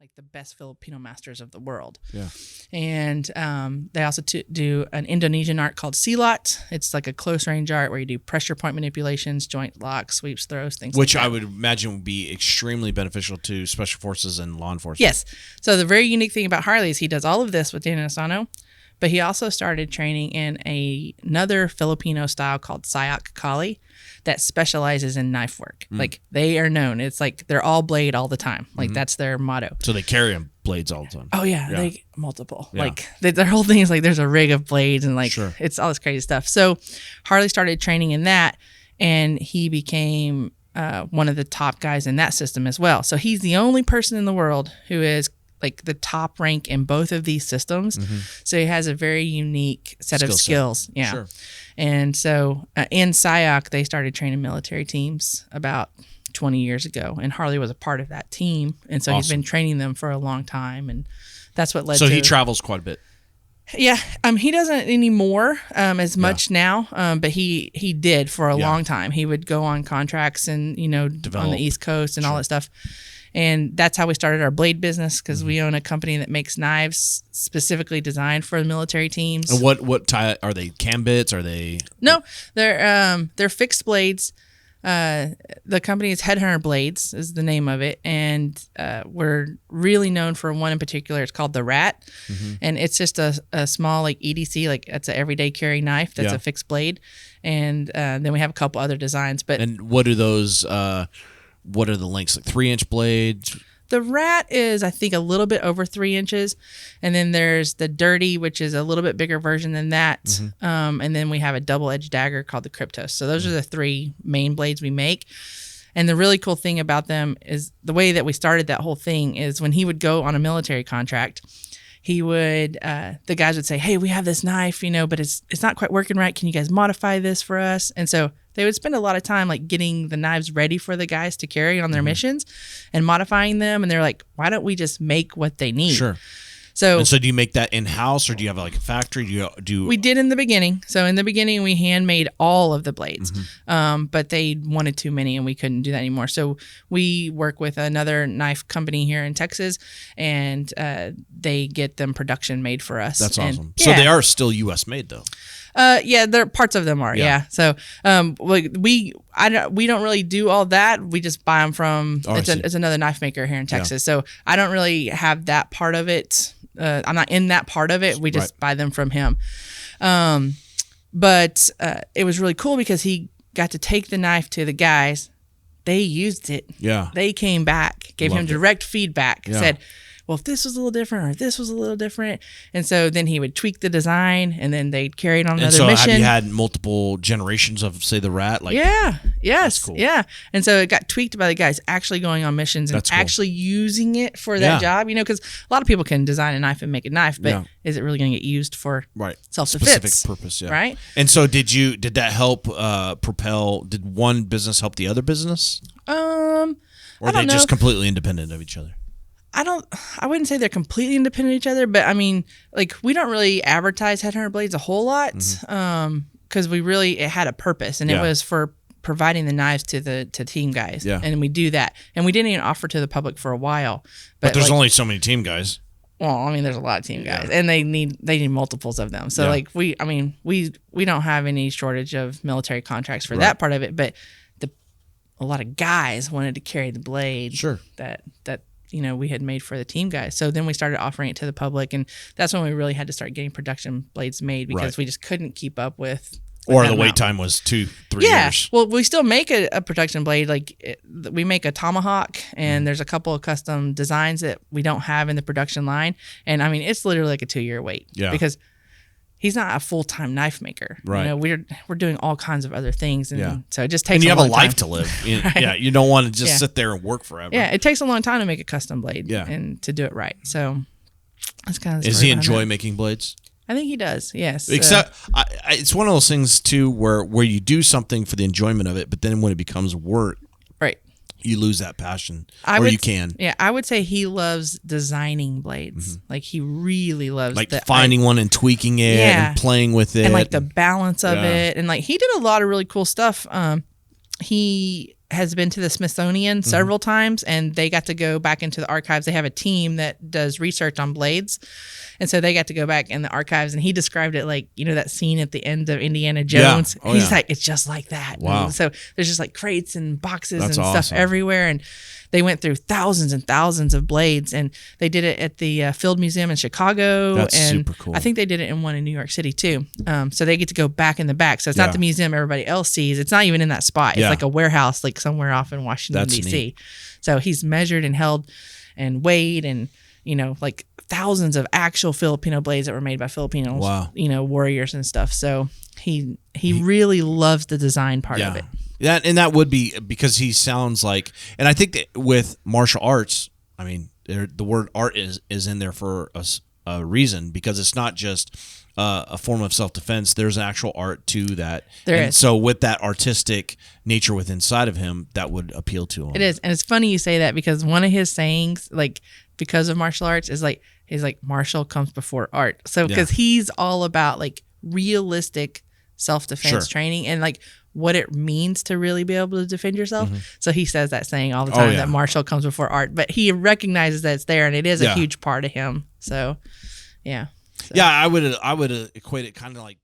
like the best Filipino masters of the world. Yeah. And they also do an Indonesian art called silat. It's like a close range art where you do pressure point manipulations, joint locks, sweeps, throws, things Which like that. I would imagine would be extremely beneficial to special forces and law enforcement. Yes. So the very unique thing about Harley is he does all of this with Dan Asano, but he also started training in another Filipino style called Sayak Kali that specializes in knife work. Like they are known. It's like they're all blade all the time. Like that's their motto. So they carry them blades all the time. Oh yeah. They multiple. Yeah. Like their whole thing is like there's a rig of blades and like Sure. it's all this crazy stuff. So Harley started training in that, and he became one of the top guys in that system as well. So he's the only person in the world who is like the top rank in both of these systems. So he has a very unique set of skills. Yeah. Sure. And so in SIOC, they started training military teams about 20 years ago. And Harley was a part of that team. And so he's been training them for a long time. And that's what led to... So he travels quite a bit. Yeah. He doesn't anymore as much now, but he did for a long time. He would go on contracts and, on the East Coast and all that stuff. And that's how we started our blade business, because we own a company that makes knives specifically designed for the military teams. And what type are they? Cambits? Are they? No, they're fixed blades. The company is Headhunter Blades is the name of it, and we're really known for one in particular. It's called the Rat, and it's just a small like EDC, like it's an everyday carry knife that's a fixed blade, and then we have a couple other designs. And what are those? What are the lengths? Like 3-inch blades? The Rat is, I think, a little bit over 3 inches. And then there's the Dirty, which is a little bit bigger version than that. And then we have a double-edged dagger called the Kryptos. So those are the three main blades we make. And the really cool thing about them is the way that we started that whole thing is when he would go on a military contract, he would, the guys would say, hey, we have this knife, but it's not quite working right. Can you guys modify this for us? And so they would spend a lot of time like getting the knives ready for the guys to carry on their missions and modifying them. And they're like, why don't we just make what they need? Sure. So do you make that in-house, or do you have like a factory? We did in the beginning. So in the beginning, we handmade all of the blades, but they wanted too many and we couldn't do that anymore. So we work with another knife company here in Texas, and they get them production made for us. That's awesome. So they are still U.S. made though. Yeah, there parts of them are. Yeah. So, we don't really do all that. We just buy them from. It's another knife maker here in Texas. So I don't really have that part of it. I'm not in that part of it. We just buy them from him. But it was really cool because he got to take the knife to the guys. They used it. Yeah. They came back, gave him direct feedback. Said, well, if this was a little different or if this was a little different. And so then he would tweak the design, and then they'd carry it on another mission. Have you had multiple generations of, say, the Rat? Yes. That's cool. Yeah. And so it got tweaked by the guys actually going on missions and actually using it for that job, because a lot of people can design a knife and make a knife, but is it really going to get used for self-defense? Specific purpose, right? And so did that help did one business help the other business? Or are they just completely independent of each other? I wouldn't say they're completely independent of each other, but I mean, like, we don't really advertise Headhunter Blades a whole lot because it had a purpose, and it was for providing the knives to team guys. Yeah. And we do that. And we didn't even offer to the public for a while. But there's only so many team guys. Well, I mean, there's a lot of team guys, and they need multiples of them. So we don't have any shortage of military contracts for that part of it, but a lot of guys wanted to carry the blade that we had made for the team guys. So then we started offering it to the public, and that's when we really had to start getting production blades made because we just couldn't keep up with or the wait time was 2-3 years. Well, we still make a production blade. Like we make a tomahawk, and there's a couple of custom designs that we don't have in the production line. And I mean, it's literally like a 2-year wait because he's not a full-time knife maker. Right. We're doing all kinds of other things, and so it just takes. And you have a life to live. Yeah, you don't want to just sit there and work forever. Yeah, it takes a long time to make a custom blade. Yeah. And to do it right. So that's kind of. Does he enjoy making blades? I think he does. Yes. Except it's one of those things too, where you do something for the enjoyment of it, but then when it becomes work, right, you lose that passion. You can. Yeah, I would say he loves designing blades. Like he really loves finding one and tweaking it and playing with it, and like the balance of it, and like he did a lot of really cool stuff. He has been to the Smithsonian several times, and they got to go back into the archives. They have a team that does research on blades. And so they got to go back in the archives, and he described it like, that scene at the end of Indiana Jones. Yeah. He's like, it's just like that. Wow. And so there's just like crates and boxes That's and awesome. stuff everywhere. And they went through thousands and thousands of blades, and they did it at the Field Museum in Chicago. That's and super cool. I think they did it in one in New York City too. So they get to go back in the back. So it's not the museum everybody else sees. It's not even in that spot. It's like a warehouse, like somewhere off in Washington, D.C. Neat. So he's measured and held and weighed and, like thousands of actual Filipino blades that were made by Filipinos, warriors and stuff. So he really loves the design part of it. That would be because he sounds like, and I think that with martial arts, I mean, the word art is in there for a reason, because it's not just a form of self-defense. There's actual art to that. There is. So with that artistic nature within inside of him, that would appeal to him. It is. And it's funny you say that, because one of his sayings, like, because of martial arts, is like, he's like, martial comes before art. So because he's all about like realistic self-defense training and like what it means to really be able to defend yourself. So he says that saying all the time, that martial comes before art, but he recognizes that it's there, and it is a huge part of him. So, yeah. So. Yeah, I would equate it kind of like